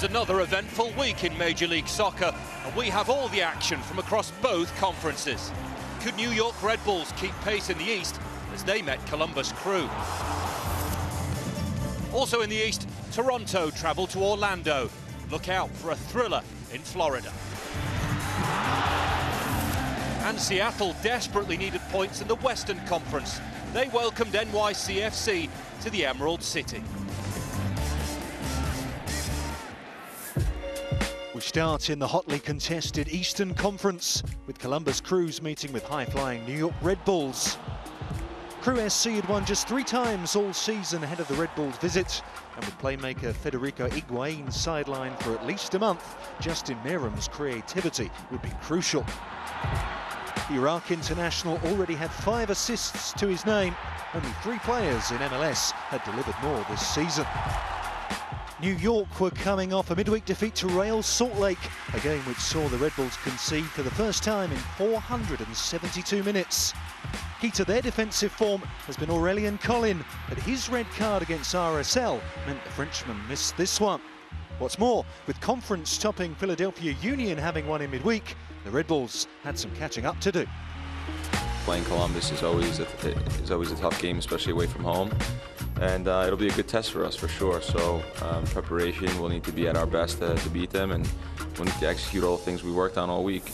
was another eventful week in Major League Soccer, and we have all the action from across both conferences. Could New York Red Bulls keep pace in the East as they met Columbus Crew? Also in the East, Toronto travel to Orlando. Look out for a thriller in Florida. And Seattle desperately needed points in the Western Conference. They welcomed NYCFC to the Emerald City. We start in the hotly contested Eastern Conference with Columbus Crews meeting with high-flying New York Red Bulls. Crew SC had won just 3 times all season ahead of the Red Bulls' visit, and with playmaker Federico Higuain sidelined for at least a month, Justin Meram's creativity would be crucial. The Iraq international already had 5 assists to his name. Only 3 players in MLS had delivered more this season. New York were coming off a midweek defeat to Real Salt Lake, a game which saw the Red Bulls concede for the first time in 472 minutes. Key to their defensive form has been Aurélien Collin, but his red card against RSL meant the Frenchman missed this one. What's more, with conference topping Philadelphia Union having won in midweek, the Red Bulls had some catching up to do. Playing Columbus is always a tough game, especially away from home, and it'll be a good test for us for sure. So preparation, we'll need to be at our best to beat them, and we'll need to execute all the things we worked on all week.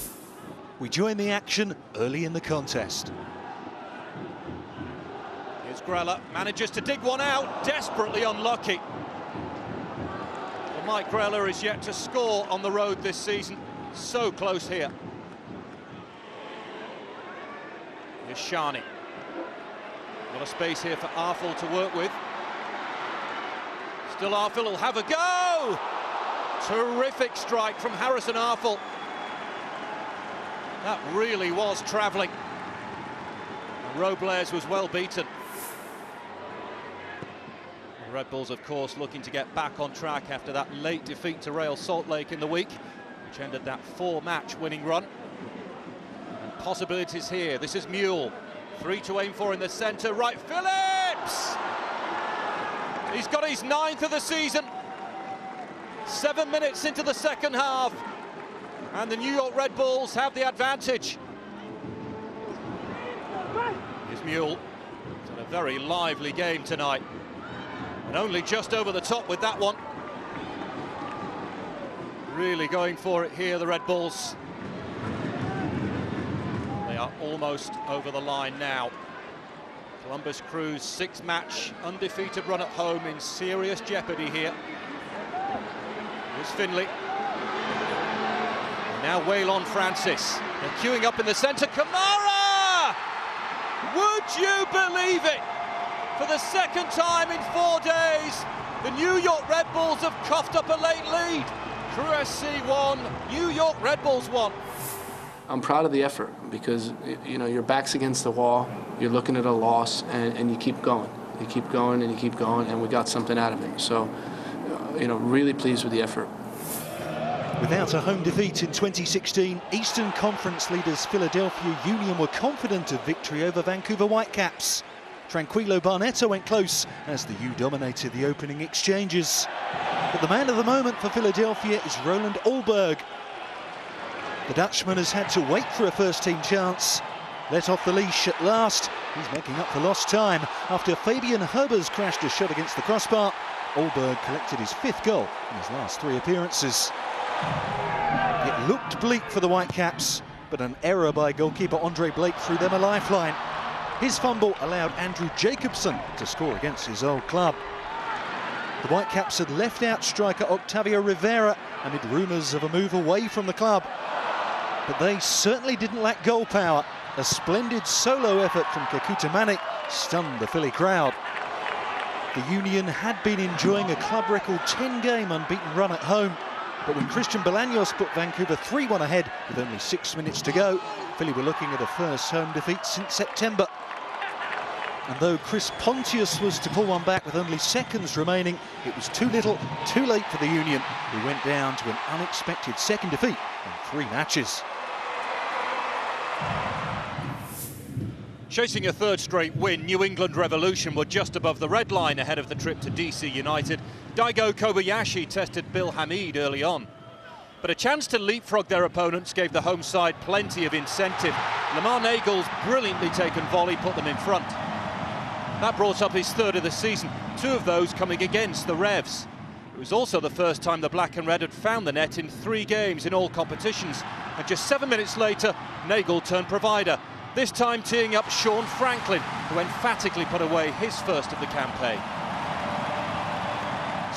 We join the action early in the contest. Here's Greller, manages to dig one out, desperately unlucky. Well, Mike Greller is yet to score on the road this season, so close here. Here's Shani. A lot of space here for Arfel to work with. Still Arfel will have a go! Terrific strike from Harrison Arfel. That really was travelling. And Robles was well beaten. The Red Bulls, of course, looking to get back on track after that late defeat to Real Salt Lake in the week, which ended that 4-match winning run. And possibilities here. This is Mule. 3 to aim for in the centre. Right, Phillips! He's got his 9th of the season. 7 minutes into the second half. And the New York Red Bulls have the advantage. Here's Mule. It's had a very lively game tonight. And only just over the top with that one. Really going for it here, the Red Bulls. They are almost over the line now. Columbus Crew's 6-match undefeated run at home in serious jeopardy here. Here's Finley. Now Waylon Francis. They're queuing up in the centre. Kamara! Would you believe it? For the second time in 4 days, the New York Red Bulls have coughed up a late lead. Crew SC 1, New York Red Bulls 1. I'm proud of the effort because, you know, your back's against the wall, you're looking at a loss, and you keep going. You keep going and you keep going, and we got something out of it. So, you know, really pleased with the effort. Without a home defeat in 2016, Eastern Conference leaders Philadelphia Union were confident of victory over Vancouver Whitecaps. Tranquilo Barnetta went close as the U dominated the opening exchanges. But the man of the moment for Philadelphia is Roland Olberg. The Dutchman has had to wait for a first-team chance. Let off the leash at last. He's making up for lost time. After Fabian Herbers crashed a shot against the crossbar, Olberg collected his 5th goal in his last 3 appearances. It looked bleak for the Whitecaps, but an error by goalkeeper Andre Blake threw them a lifeline. His fumble allowed Andrew Jacobson to score against his old club. The Whitecaps had left out striker Octavio Rivera amid rumours of a move away from the club. But they certainly didn't lack goal power. A splendid solo effort from Kekuta Manic stunned the Philly crowd. The Union had been enjoying a club record 10-game unbeaten run at home. But when Christian Bolaños put Vancouver 3-1 ahead with only 6 minutes to go, Philly were looking at a first home defeat since September. And though Chris Pontius was to pull one back with only seconds remaining, it was too little, too late for the Union, who went down to an unexpected second defeat in 3 matches. Chasing a third straight win, New England Revolution were just above the red line ahead of the trip to DC United. Daigo Kobayashi tested Bill Hamid early on. But a chance to leapfrog their opponents gave the home side plenty of incentive. Lamar Nagel's brilliantly taken volley put them in front. That brought up his third of the season, 2 of those coming against the Revs. It was also the first time the Black and Red had found the net in 3 games in all competitions. And just 7 minutes later, Nagel turned provider. This time teeing up Sean Franklin, who emphatically put away his first of the campaign.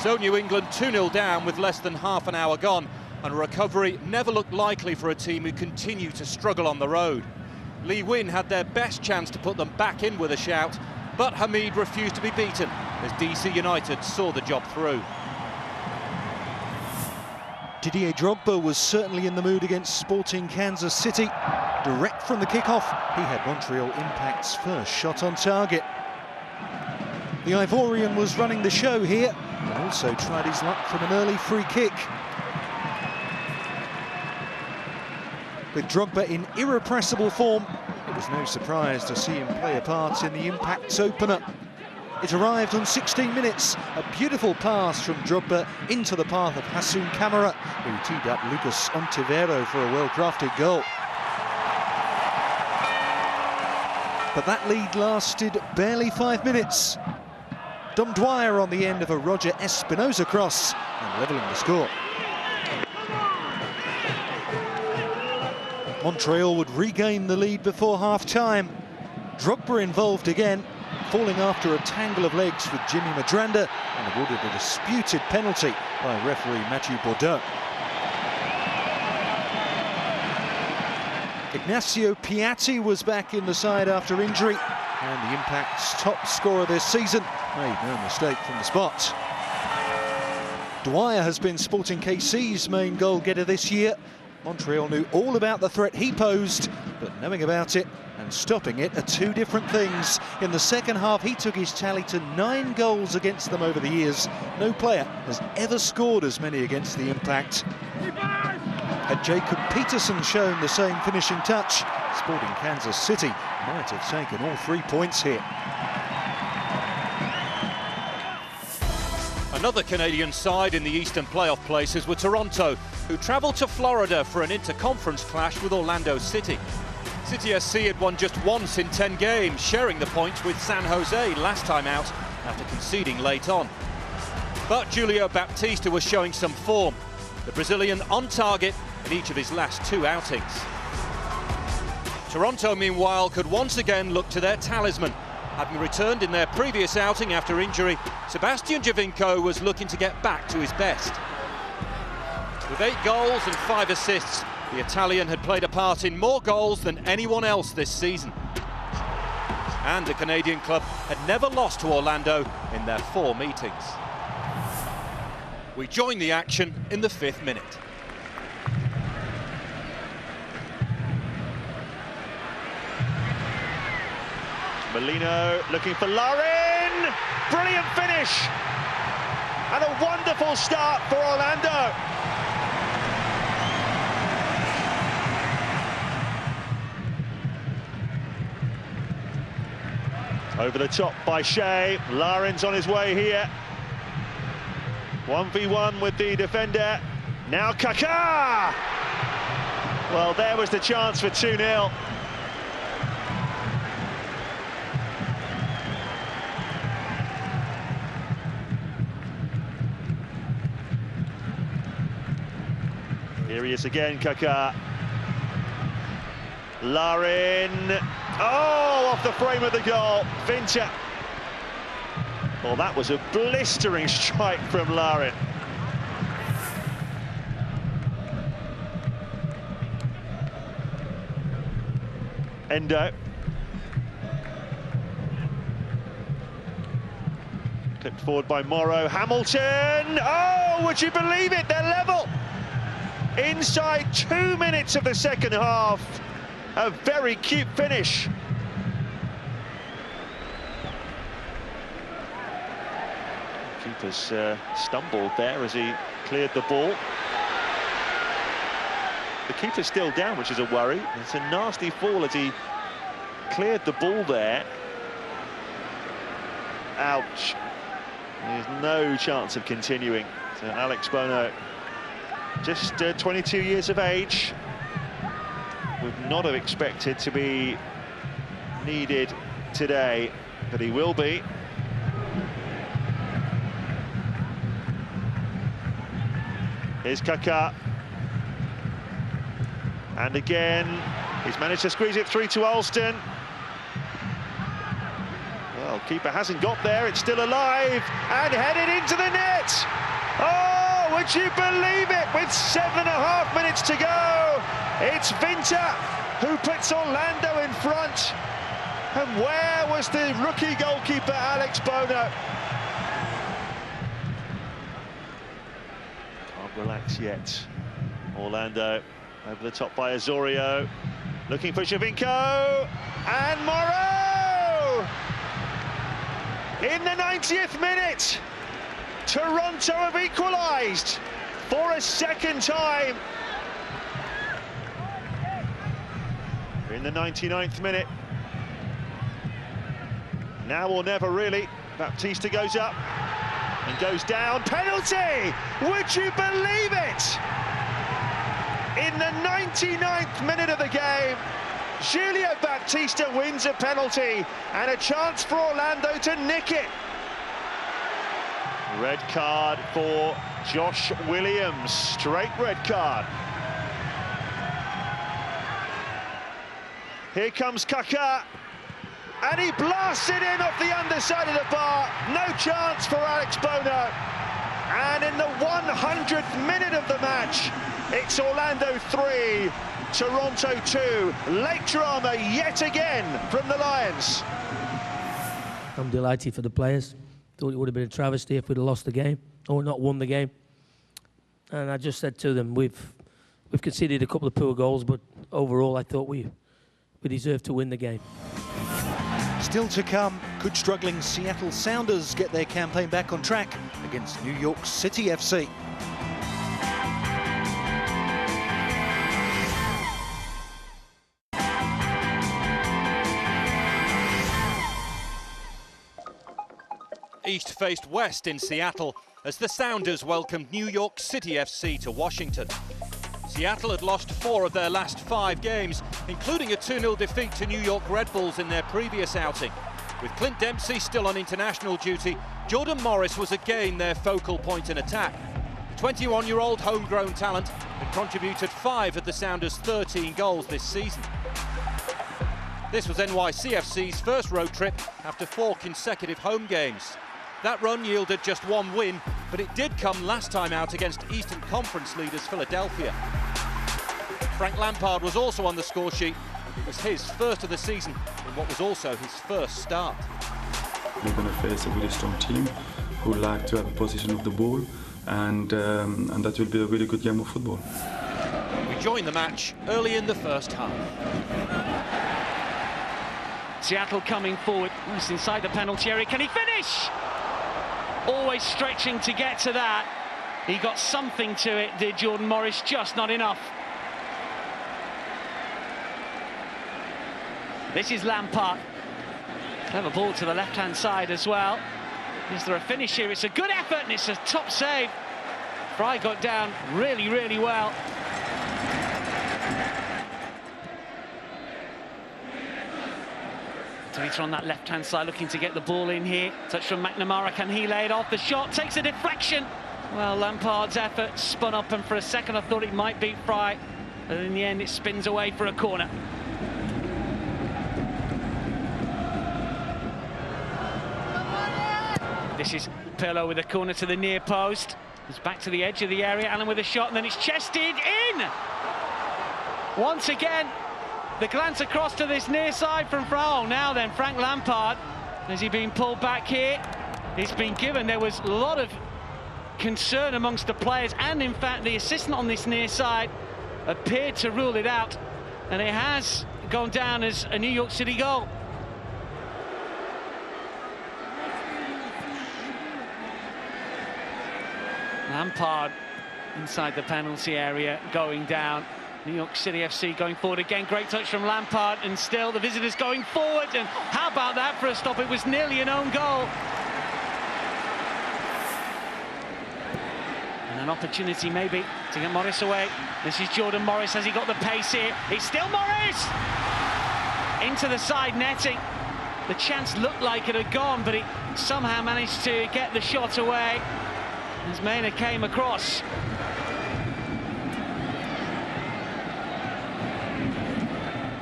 So New England 2-0 down with less than half an hour gone, and recovery never looked likely for a team who continue to struggle on the road. Lee Win had their best chance to put them back in with a shout, but Hamid refused to be beaten as DC United saw the job through. Didier Drogba was certainly in the mood against Sporting Kansas City. Direct from the kickoff, he had Montreal Impact's first shot on target. The Ivorian was running the show here and also tried his luck from an early free kick. With Drogba in irrepressible form, it was no surprise to see him play a part in the Impact's opener. It arrived on 16 minutes, a beautiful pass from Drogba into the path of Hassoun Camara, who teed up Lucas Ontivero for a well-crafted goal. But that lead lasted barely 5 minutes. Dom Dwyer on the end of a Roger Espinosa cross and levelling the score. Montreal would regain the lead before half-time. Drogba involved again, falling after a tangle of legs with Jimmy Madranda and awarded a disputed penalty by referee Mathieu Bourdin. Ignacio Piatti was back in the side after injury, and the Impact's top scorer this season made no mistake from the spot. Dwyer has been Sporting KC's main goal-getter this year. Montreal knew all about the threat he posed, but knowing about it and stopping it are 2 different things. In the second half, he took his tally to 9 goals against them over the years. No player has ever scored as many against the Impact. Had Jacob Peterson shown the same finishing touch, Sporting Kansas City might have taken all 3 points here. Another Canadian side in the Eastern playoff places were Toronto, who travelled to Florida for an inter-conference clash with Orlando City. City SC had won just once in 10 games, sharing the points with San Jose last time out after conceding late on. But Julio Baptista was showing some form, the Brazilian on target in each of his last 2 outings. Toronto, meanwhile, could once again look to their talisman. Having returned in their previous outing after injury, Sebastian Giovinco was looking to get back to his best. With 8 goals and 5 assists, the Italian had played a part in more goals than anyone else this season. And the Canadian club had never lost to Orlando in their 4 meetings. We join the action in the 5th minute. Molino looking for Larin. Brilliant finish. And a wonderful start for Orlando. Over the top by Shea. Larin's on his way here. 1v1 with the defender. Now Kaká! Well, there was the chance for 2-0. Here he is again, Kaká. Larin. Oh, off the frame of the goal. Fincher. Well, that was a blistering strike from Larin. Endo. Clipped forward by Morrow. Hamilton. Oh, would you believe it? They're level. Inside 2 minutes of the second half. A very cute finish. Keeper's stumbled there as he cleared the ball. The keeper's still down, which is a worry. It's a nasty fall as he cleared the ball there. Ouch. There's no chance of continuing. So Alex Bono, just 22 years of age, would not have expected to be needed today, but he will be. Here's Kaká. And again, he's managed to squeeze it through to Alston. Well, keeper hasn't got there, it's still alive, and headed into the net! Oh, would you believe it? With 7.5 minutes to go, it's Vinter who puts Orlando in front. And where was the rookie goalkeeper, Alex Bono? Can't relax yet. Orlando over the top by Osorio, looking for Giovinco, and Morrow! In the 90th minute, Toronto have equalised for a second time. In the 99th minute. Now or never, really. Baptista goes up and goes down. Penalty! Would you believe it? In the 99th minute of the game, Julio Baptista wins a penalty and a chance for Orlando to nick it. Red card for Josh Williams, straight red card. Here comes Kaká, and he blasts it in off the underside of the bar. No chance for Alex Bono. And in the 100th minute of the match, it's Orlando 3, Toronto 2. Late drama yet again from the Lions. I'm delighted for the players. Thought it would have been a travesty if we'd have lost the game or not won the game. And I just said to them, we've conceded a couple of poor goals, but overall I thought we deserved to win the game. Still to come, could struggling Seattle Sounders get their campaign back on track against New York City FC? East faced west in Seattle as the Sounders welcomed New York City FC to Washington. Seattle had lost 4 of their last 5 games, including a 2-0 defeat to New York Red Bulls in their previous outing. With Clint Dempsey still on international duty, Jordan Morris was again their focal point in attack. The 21-year-old homegrown talent had contributed 5 of the Sounders' 13 goals this season. This was NYCFC's first road trip after 4 consecutive home games. That run yielded just 1 win, but it did come last time out against Eastern Conference leaders Philadelphia. Frank Lampard was also on the score sheet. It was his first of the season in what was also his first start. We're going to face a really strong team who like to have a possession of the ball, and that will be a really good game of football. We joined the match early in the first half. Seattle coming forward, almost inside the penalty area. Can he finish? Always stretching to get to that. He got something to it, did Jordan Morris, just not enough. This is Lampard. Clever ball to the left-hand side as well. Is there a finish here? It's a good effort and it's a top save. Fry got down really, really well. Tavita on that left-hand side looking to get the ball in here. Touch from McNamara, can he lay it off? The shot takes a deflection. Well, Lampard's effort spun up, and for a second I thought it might beat Fry, but in the end it spins away for a corner. This is Pirlo with a corner to the near post. He's back to the edge of the area, Allen with a shot, and then it's chested in! Once again, the glance across to this near side from Frau. Now then, Frank Lampard, has he been pulled back here? He's been given. There was a lot of concern amongst the players, and in fact the assistant on this near side appeared to rule it out, and it has gone down as a New York City goal. Lampard inside the penalty area, going down. New York City FC going forward again. Great touch from Lampard, and still the visitors going forward. And how about that for a stop? It was nearly an own goal. And an opportunity maybe to get Morris away. This is Jordan Morris. Has he got the pace here? It's still Morris! Into the side netting. The chance looked like it had gone, but he somehow managed to get the shot away as Maynard came across.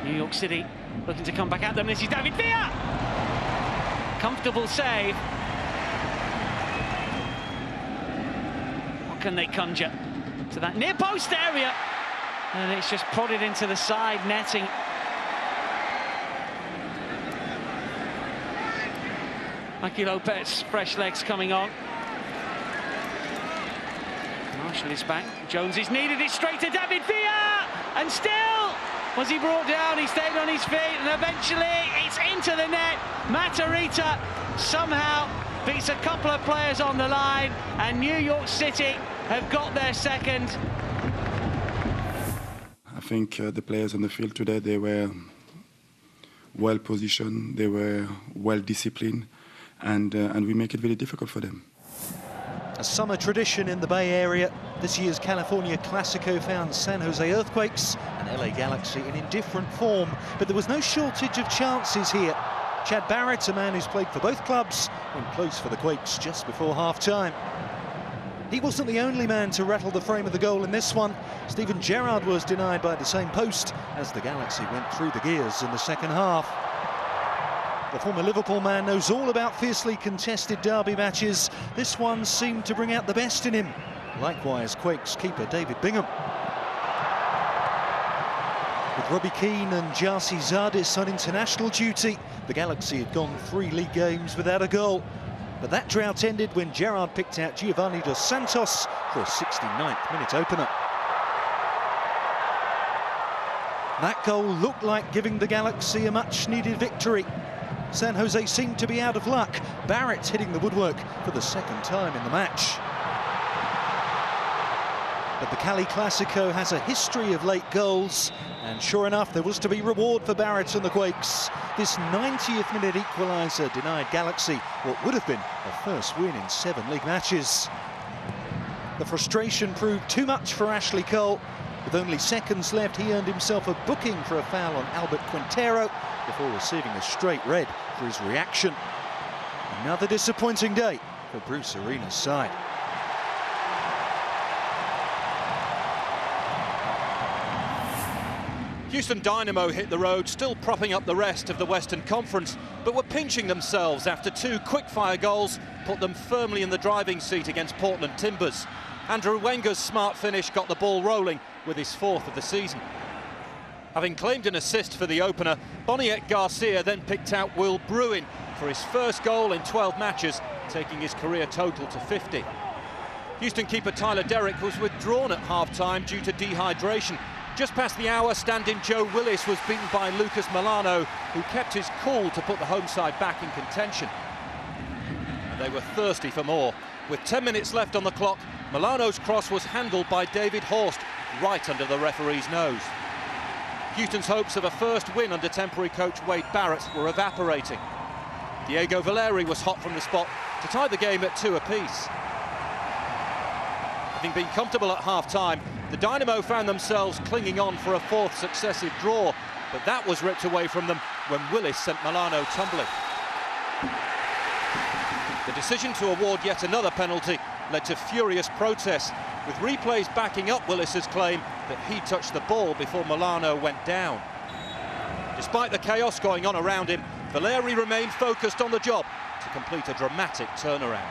New York City looking to come back at them. This is David Villa! Comfortable save. What can they conjure? To that near post area. And it's just prodded into the side netting. Mikey Lopez, fresh legs coming on. Marshall is back. Jones is needed. It's straight to David Villa! And still, was he brought down? He stayed on his feet, and eventually it's into the net. Matarrita somehow beats a couple of players on the line, and New York City have got their second. I think the players on the field today, they were well positioned, they were well disciplined, and we make it very difficult for them. A summer tradition in the Bay Area, this year's California Clasico found San Jose Earthquakes and LA Galaxy in indifferent form, but there was no shortage of chances here. Chad Barrett, a man who's played for both clubs, went close for the Quakes just before half-time. He wasn't the only man to rattle the frame of the goal in this one. Steven Gerrard was denied by the same post as the Galaxy went through the gears in the second half. The former Liverpool man knows all about fiercely contested derby matches. This one seemed to bring out the best in him. Likewise, Quakes keeper David Bingham. With Robbie Keane and Jarcy Zardis on international duty, the Galaxy had gone 3 league games without a goal. But that drought ended when Gerrard picked out Giovanni Dos Santos for a 69th minute opener. That goal looked like giving the Galaxy a much-needed victory. San Jose seemed to be out of luck. Barrett hitting the woodwork for the second time in the match. But the Cali Clasico has a history of late goals, and sure enough, there was to be reward for Barrett and the Quakes. This 90th minute equaliser denied Galaxy what would have been a first win in 7 league matches. The frustration proved too much for Ashley Cole. With only seconds left, he earned himself a booking for a foul on Albert Quintero before receiving a straight red for his reaction. Another disappointing day for Bruce Arena's side. Houston Dynamo hit the road, still propping up the rest of the Western Conference, but were pinching themselves after 2 quick-fire goals put them firmly in the driving seat against Portland Timbers. Andrew Wenger's smart finish got the ball rolling with his 4th of the season. Having claimed an assist for the opener, Boniek Garcia then picked out Will Bruin for his first goal in 12 matches, taking his career total to 50. Houston keeper Tyler Derrick was withdrawn at half-time due to dehydration. Just past the hour, stand-in Joe Willis was beaten by Lucas Milano, who kept his cool to put the home side back in contention. And they were thirsty for more. With 10 minutes left on the clock, Milano's cross was handled by David Horst, right under the referee's nose. Houston's hopes of a first win under temporary coach Wade Barrett were evaporating. Diego Valeri was hot from the spot to tie the game at 2 apiece. Having been comfortable at half-time, the Dynamo found themselves clinging on for a 4th successive draw, but that was ripped away from them when Willis sent Milano tumbling. The decision to award yet another penalty led to furious protests, with replays backing up Willis's claim that he touched the ball before Milano went down. Despite the chaos going on around him, Valeri remained focused on the job to complete a dramatic turnaround.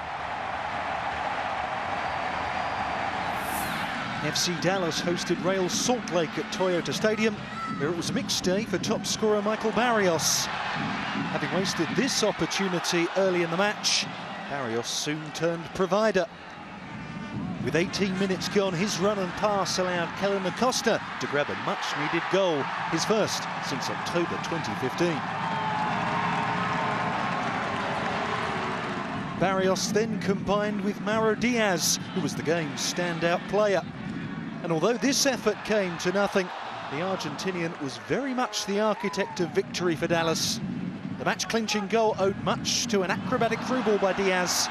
FC Dallas hosted Real Salt Lake at Toyota Stadium, where it was a mixed day for top scorer Michael Barrios. Having wasted this opportunity early in the match, Barrios soon turned provider. With 18 minutes gone, his run and pass allowed Kellen Acosta to grab a much-needed goal, his first since October 2015. Barrios then combined with Mauro Diaz, who was the game's standout player. And although this effort came to nothing, The Argentinian was very much the architect of victory for Dallas. The match-clinching goal owed much to an acrobatic through ball by Diaz.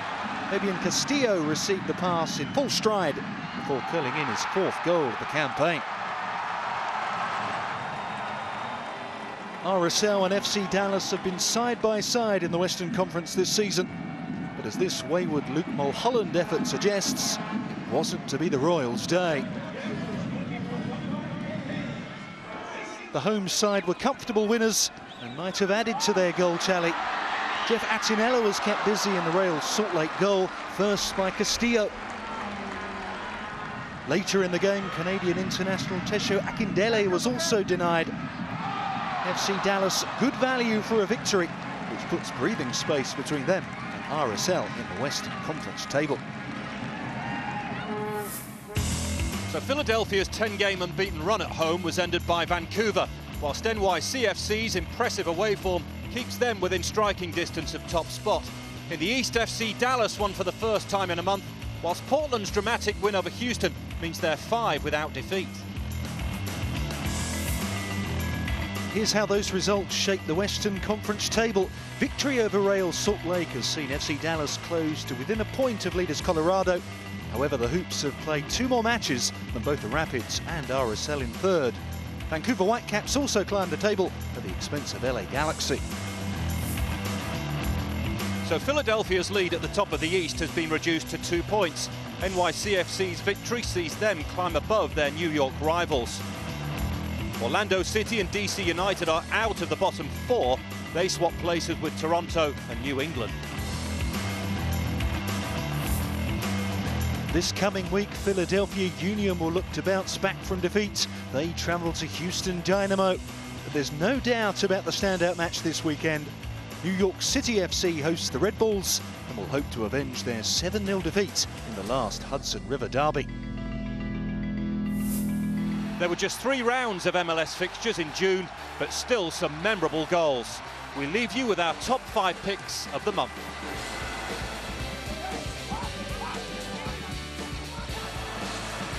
Fabian Castillo received the pass in full stride before curling in his 4th goal of the campaign. RSL and FC Dallas have been side by side in the Western Conference this season. But as this wayward Luke Mulholland effort suggests, it wasn't to be the Royals' day. The home side were comfortable winners and might have added to their goal tally. Jeff Attinello was kept busy in the Royals' Salt Lake goal, first by Castillo. Later in the game, Canadian international Tesho Akindele was also denied. FC Dallas, good value for a victory, which puts breathing space between them and RSL in the Western Conference table. So Philadelphia's 10-game unbeaten run at home was ended by Vancouver, whilst NYCFC's impressive away form keeps them within striking distance of top spot. In the East, FC Dallas won for the first time in a month, whilst Portland's dramatic win over Houston means they're 5 without defeat. Here's how those results shape the Western Conference table. Victory over Real Salt Lake has seen FC Dallas close to within a point of leaders Colorado. However, the Hoops have played 2 more matches than both the Rapids and RSL in 3rd. Vancouver Whitecaps also climbed the table at the expense of LA Galaxy. So Philadelphia's lead at the top of the East has been reduced to 2 points. NYCFC's victory sees them climb above their New York rivals. Orlando City and DC United are out of the bottom 4. They swap places with Toronto and New England. This coming week, Philadelphia Union will look to bounce back from defeat. They travel to Houston Dynamo. But there's no doubt about the standout match this weekend. New York City FC hosts the Red Bulls and will hope to avenge their 7-0 defeat in the last Hudson River derby. There were just 3 rounds of MLS fixtures in June, but still some memorable goals. We leave you with our top 5 picks of the month.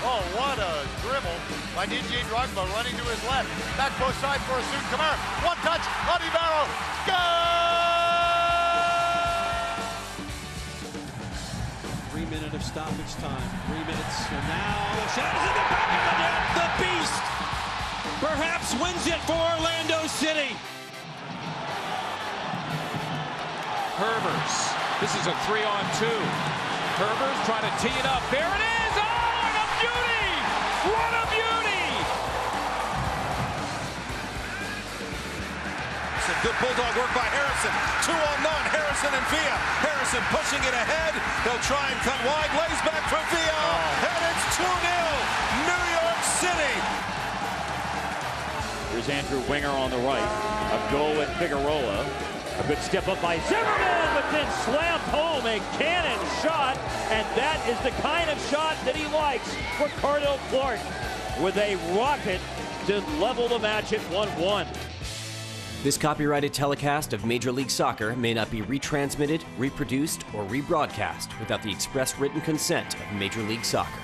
Oh, what a dribble by DJ Drogba running to his left. Back post side for Asun Kamara. One touch, Odibaro. Goal! 3 minutes of stoppage time. 3 minutes, and now the shot is in the back of the net. The Beast perhaps wins it for Orlando City. Herbers. This is a 3-on-2. Herbers trying to tee it up. There it is. What a beauty! Some good bulldog work by Harrison. 2-on-none. Harrison and Villa. Harrison pushing it ahead. They'll try and cut wide. Lays back for Villa. And it's 2-0. New York City. Here's Andrew Winger on the right. A goal with Figueroa. A good step up by Zimmerman, but then slammed home a cannon shot, and that is the kind of shot that he likes. Ricardo Clark with a rocket to level the match at 1-1. This copyrighted telecast of Major League Soccer may not be retransmitted, reproduced, or rebroadcast without the express written consent of Major League Soccer.